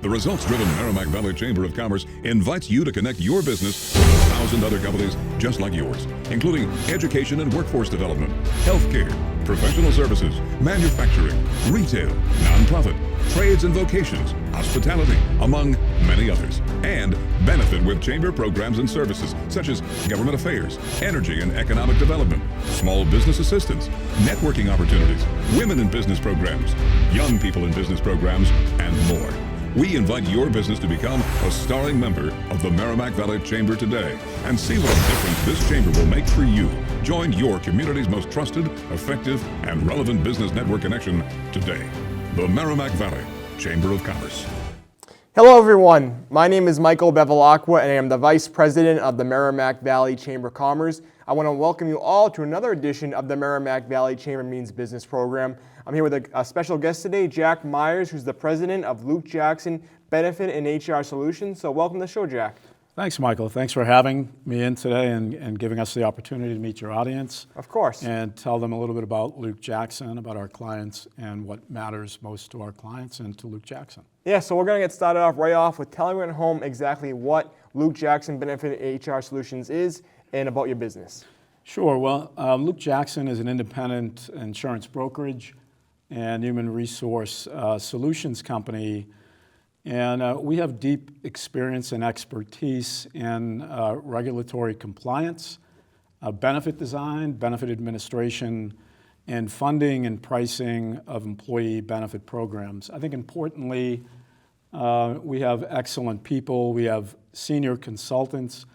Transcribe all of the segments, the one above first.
The results-driven Merrimack Valley Chamber of Commerce invites you to connect your business with 1,000 other companies just like yours, including education and workforce development, healthcare, professional services, manufacturing, retail, nonprofit, trades and vocations, hospitality, among many others, and benefit with chamber programs and services such as government affairs, energy and economic development, small business assistance, networking opportunities, women in business programs, young people in business programs, and more. We invite your business to become a starring member of the Merrimack Valley Chamber today and see what a difference this chamber will make for you. Join your community's most trusted, effective, and relevant business network connection today. The Merrimack Valley Chamber of Commerce. Hello everyone, my name is Michael Bevilacqua and I am the Vice President of the Merrimack Valley Chamber of Commerce. I want to welcome you all to another edition of the Merrimack Valley Chamber Means Business program. I'm here with a special guest today, Jack Myers, who's the President of LukeJackson Benefit and HR Solutions. So welcome to the show, Jack. Thanks, Michael. Thanks for having me in today and giving us the opportunity to meet your audience. Of course. And tell them a little bit about LukeJackson, about our clients, and what matters most to our clients and to LukeJackson. Yeah, so we're going to get started off right off with telling you at home exactly what LukeJackson Benefit and HR Solutions is and about your business. Sure. Well, LukeJackson is an independent insurance brokerage and human resource solutions company. And we have deep experience and expertise in regulatory compliance, benefit design, benefit administration, and funding and pricing of employee benefit programs. I think importantly, we have excellent people. We have senior consultants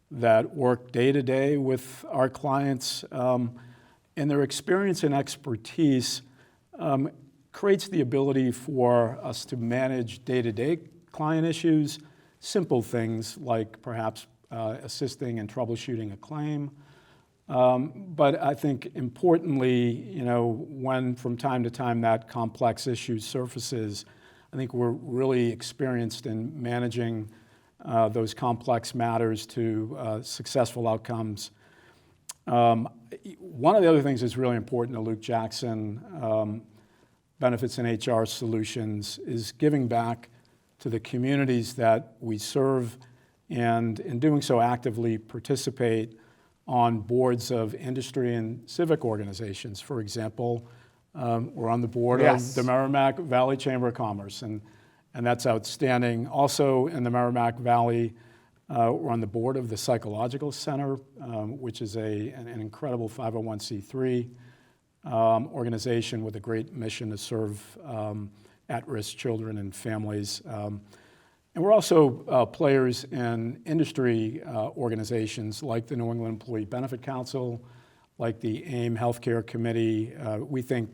that work day to day with our clients, and their experience and expertise creates the ability for us to manage day-to-day client issues, simple things like perhaps assisting and troubleshooting a claim. But I think importantly, when from time to time that complex issue surfaces, I think we're really experienced in managing those complex matters to successful outcomes. One of the other things that's really important to LukeJackson Benefits and HR Solutions is giving back to the communities that we serve, and in doing so actively participate on boards of industry and civic organizations. For example, we're on the board of the Merrimack Valley Chamber of Commerce, and that's outstanding. Also in the Merrimack Valley, we're on the board of the Psychological Center, which is an incredible 501c3 organization with a great mission to serve at-risk children and families. And we're also players in industry organizations like the New England Employee Benefit Council, like the AIM Healthcare Committee. We think,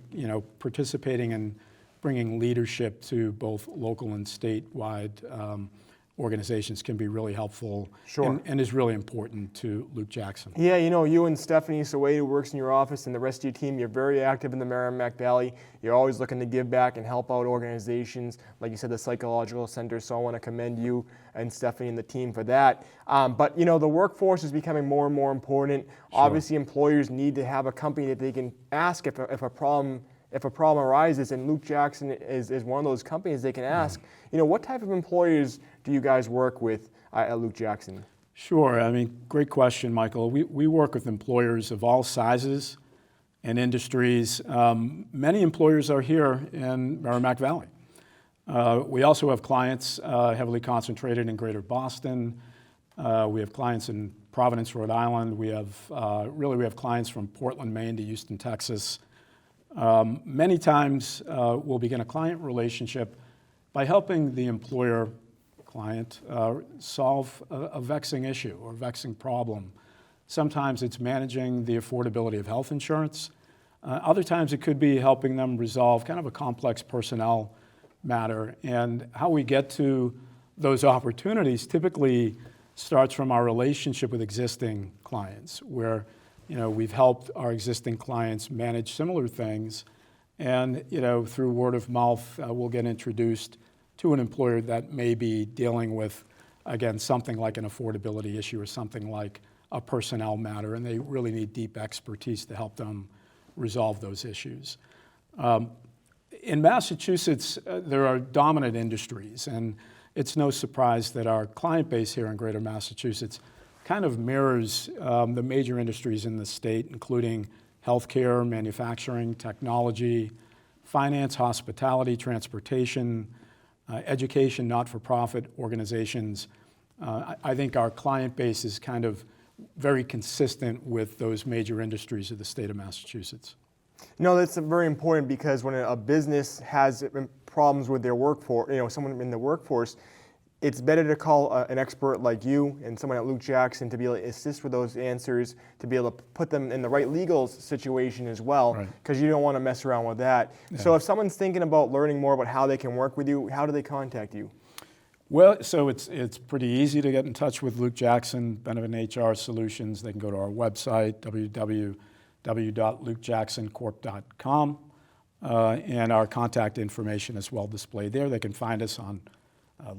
participating in bringing leadership to both local and statewide organizations can be really helpful. Sure. And is really important to LukeJackson. Yeah, you and Stephanie Sawade, who works in your office, and the rest of your team, you're very active in the Merrimack Valley. You're always looking to give back and help out organizations, like you said, the Psychological Center, so I want to commend you and Stephanie and the team for that. But the workforce is becoming more and more important. Sure. Obviously, employers need to have a company that they can ask if a problem arises, and LukeJackson is one of those companies they can ask. What type of employers do you guys work with at LukeJackson? Sure. Great question, Michael. We work with employers of all sizes and industries. Many employers are here in Merrimack Valley. We also have clients heavily concentrated in Greater Boston. We have clients in Providence, Rhode Island. We have clients from Portland, Maine to Houston, Texas. Many times we'll begin a client relationship by helping the employer-client solve a vexing issue or vexing problem. Sometimes it's managing the affordability of health insurance. Other times it could be helping them resolve kind of a complex personnel matter. And how we get to those opportunities typically starts from our relationship with existing clients, where we've helped our existing clients manage similar things, and through word of mouth, we'll get introduced to an employer that may be dealing with, again, something like an affordability issue or something like a personnel matter, and they really need deep expertise to help them resolve those issues. In Massachusetts, there are dominant industries, and it's no surprise that our client base here in Greater Massachusetts kind of mirrors the major industries in the state, including healthcare, manufacturing, technology, finance, hospitality, transportation, education, not-for-profit organizations. I think our client base is kind of very consistent with those major industries of the state of Massachusetts. No, that's very important, because when a business has problems with their workforce, someone in the workforce, it's better to call an expert like you and someone at LukeJackson to be able to assist with those answers, to be able to put them in the right legal situation as well, because you don't want to mess around with that. Yeah. So if someone's thinking about learning more about how they can work with you, how do they contact you? Well, so it's pretty easy to get in touch with LukeJackson, Benefit and HR Solutions. They can go to our website, www.lukejacksoncorp.com, and our contact information is well displayed there. They can find us on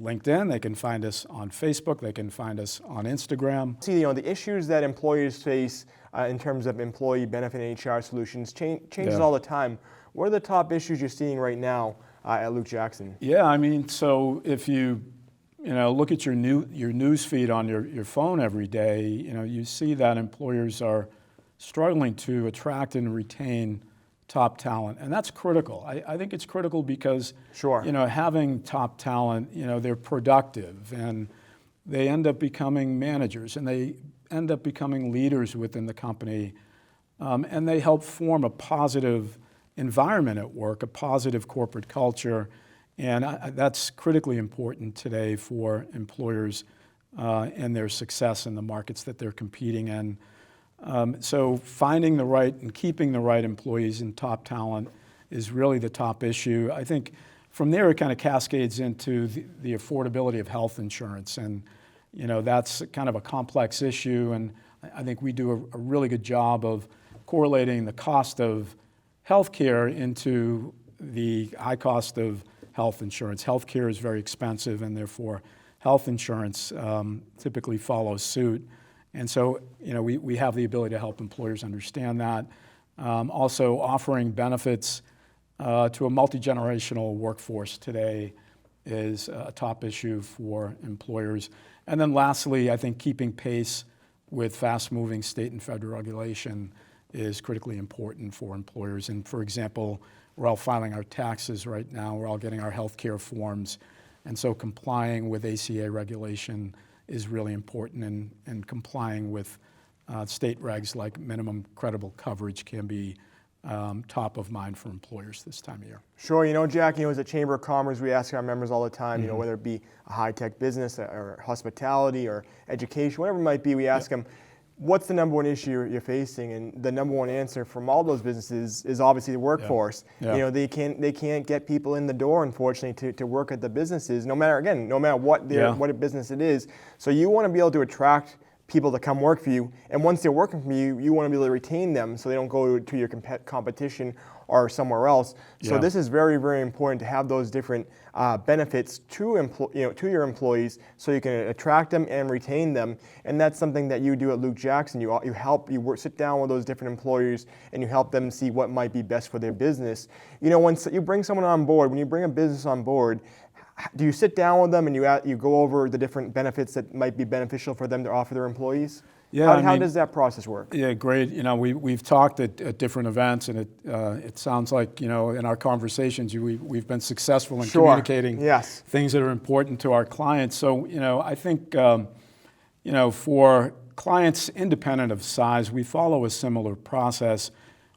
LinkedIn, they can find us on Facebook, they can find us on Instagram. See, the issues that employers face in terms of employee benefit and HR solutions changes all the time. What are the top issues you're seeing right now at LukeJackson? Yeah, I mean, so if you look at your news feed on your phone every day, you see that employers are struggling to attract and retain top talent, and that's critical. I think it's critical because having top talent, they're productive and they end up becoming managers and they end up becoming leaders within the company, and they help form a positive environment at work, a positive corporate culture, and that's critically important today for employers and their success in the markets that they're competing in. So finding the right and keeping the right employees and top talent is really the top issue. I think from there it kind of cascades into the affordability of health insurance, and that's kind of a complex issue, and I think we do a really good job of correlating the cost of health care into the high cost of health insurance. Health care is very expensive, and therefore health insurance typically follows suit. And so, we have the ability to help employers understand that. Also, offering benefits to a multi-generational workforce today is a top issue for employers. And then lastly, I think keeping pace with fast-moving state and federal regulation is critically important for employers. And for example, we're all filing our taxes right now. We're all getting our health care forms. And so complying with ACA regulation is really important, and complying with state regs like minimum credible coverage can be top of mind for employers this time of year. Sure, Jack, as a Chamber of Commerce, we ask our members all the time, whether it be a high-tech business or hospitality or education, whatever it might be, we ask them, what's the number one issue you're facing? And the number one answer from all those businesses is obviously the workforce. They can't get people in the door, unfortunately, to work at the businesses, no matter what what a business it is. So you want to be able to attract people to come work for you, and once they're working for you, you want to be able to retain them so they don't go to your competition or somewhere else. So this is very, very important to have those different benefits to your employees, so you can attract them and retain them. And that's something that you do at LukeJackson. You sit down with those different employers and you help them see what might be best for their business. When you bring someone on board, when you bring a business on board, do you sit down with them and you go over the different benefits that might be beneficial for them to offer their employees? Yeah, how does that process work? Yeah, great. We've talked at different events, and it sounds like in our conversations we've been successful in communicating things that are important to our clients. So I think for clients independent of size, we follow a similar process.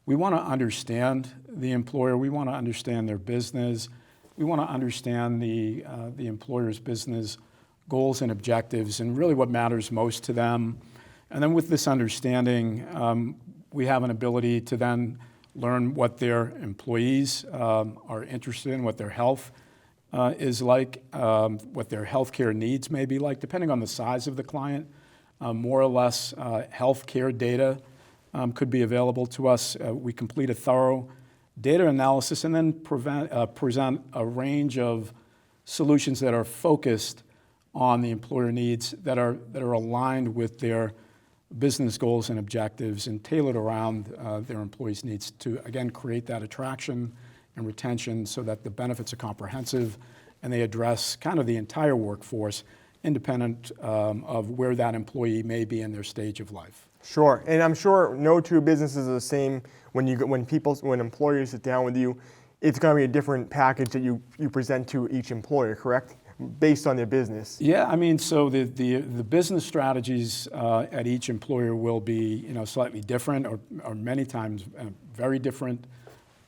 We want to understand the employer. We want to understand their business. We want to understand the employer's business goals and objectives, and really what matters most to them. And then with this understanding, we have an ability to then learn what their employees are interested in, what their health is like, what their healthcare needs may be like, depending on the size of the client. More or less healthcare data could be available to us. We complete a thorough data analysis and then present a range of solutions that are focused on the employer needs, that are aligned with their business goals and objectives, and tailored around their employees' needs to, again, create that attraction and retention so that the benefits are comprehensive and they address kind of the entire workforce, independent of where that employee may be in their stage of life. Sure, and I'm sure no two businesses are the same. When employers sit down with you, it's going to be a different package that you present to each employer, correct? Based on their business. Yeah, I mean, so the business strategies at each employer will be, slightly different, or many times very different,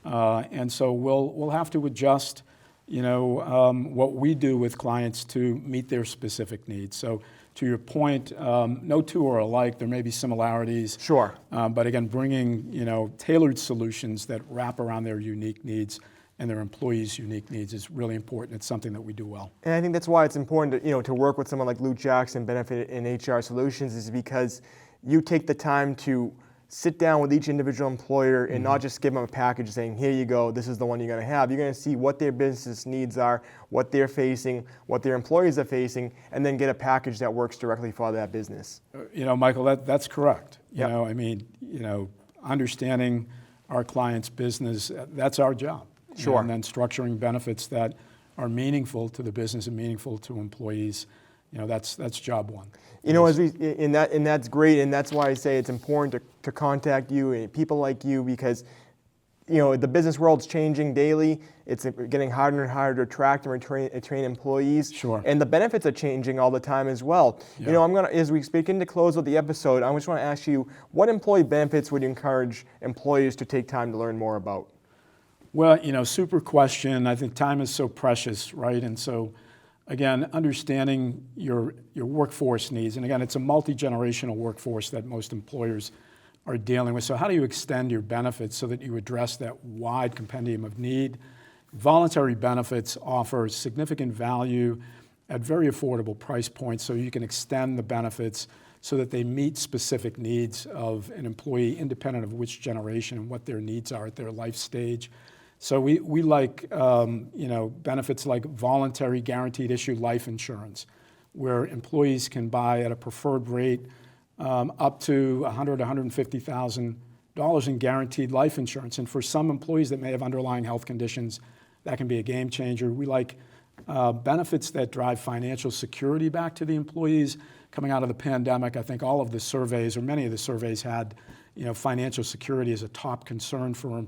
and so we'll have to adjust, what we do with clients to meet their specific needs. So, to your point, no two are alike. There may be similarities. Sure. But again, bringing tailored solutions that wrap around their unique needs and their employees' unique needs is really important. It's something that we do well. And I think that's why it's important to work with someone like LukeJackson, Benefit and HR Solutions, is because you take the time to sit down with each individual employer and not just give them a package saying, here you go, this is the one you're going to have. You're going to see what their business needs are, what they're facing, what their employees are facing, and then get a package that works directly for that business. Michael, that's correct. Yep. Understanding our client's business, that's our job. Sure. And then structuring benefits that are meaningful to the business and meaningful to employees, that's job one. And that's great, and that's why I say it's important to contact you and people like you, because the business world's changing daily. It's getting harder and harder to attract and train employees. Sure. And the benefits are changing all the time as well. Yeah. As we begin to close with the episode, I just want to ask you, what employee benefits would you encourage employees to take time to learn more about? Well, super question. I think time is so precious, right? And so, again, understanding your workforce needs, and again, it's a multi-generational workforce that most employers are dealing with. So how do you extend your benefits so that you address that wide compendium of need? Voluntary benefits offer significant value at very affordable price points, so you can extend the benefits so that they meet specific needs of an employee, independent of which generation and what their needs are at their life stage. So we like benefits like voluntary guaranteed issue life insurance, where employees can buy at a preferred rate up to $100,000 to $150,000 in guaranteed life insurance. And for some employees that may have underlying health conditions, that can be a game changer. We like benefits that drive financial security back to the employees. Coming out of the pandemic, I think all of the surveys, or many of the surveys, had financial security as a top concern for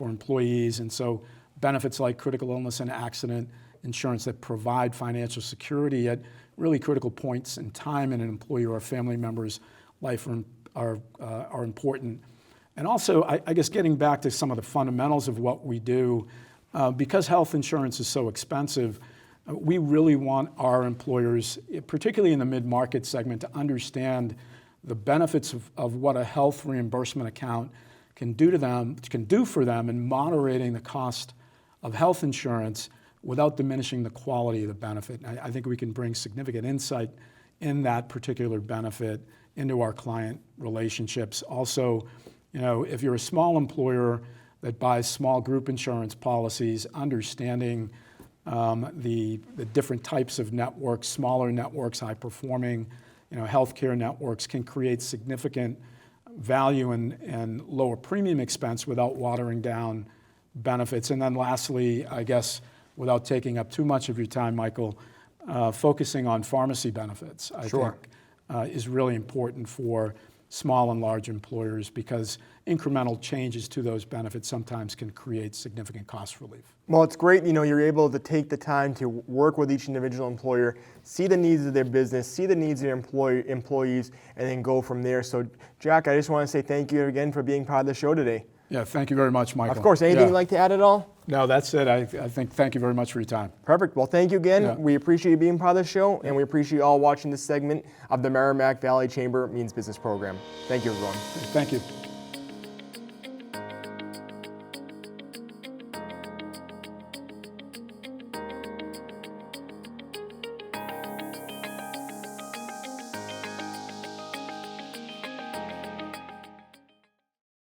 employees. And so benefits like critical illness and accident insurance that provide financial security at really critical points in time in an employee or a family member's life are important. And also, I guess getting back to some of the fundamentals of what we do, because health insurance is so expensive, we really want our employers, particularly in the mid-market segment, to understand the benefits of what a health reimbursement account can do for them in moderating the cost of health insurance without diminishing the quality of the benefit. And I think we can bring significant insight in that particular benefit into our client relationships. Also, if you're a small employer that buys small group insurance policies, understanding the different types of networks, smaller networks, high-performing, healthcare networks, can create significant value and lower premium expense without watering down benefits. And then lastly, I guess, without taking up too much of your time, Michael, focusing on pharmacy benefits, I think, is really important for small and large employers, because incremental changes to those benefits sometimes can create significant cost relief. Well, it's great, you're able to take the time to work with each individual employer, see the needs of their business, see the needs of their employees, and then go from there. So, Jack, I just want to say thank you again for being part of the show today. Yeah, thank you very much, Michael. Of course. Anything you'd like to add at all? No, that's it. I think thank you very much for your time. Perfect. Well, thank you again. Yeah. We appreciate you being part of the show, and we appreciate you all watching this segment of the Merrimack Valley Chamber Means Business Program. Thank you, everyone. Thank you.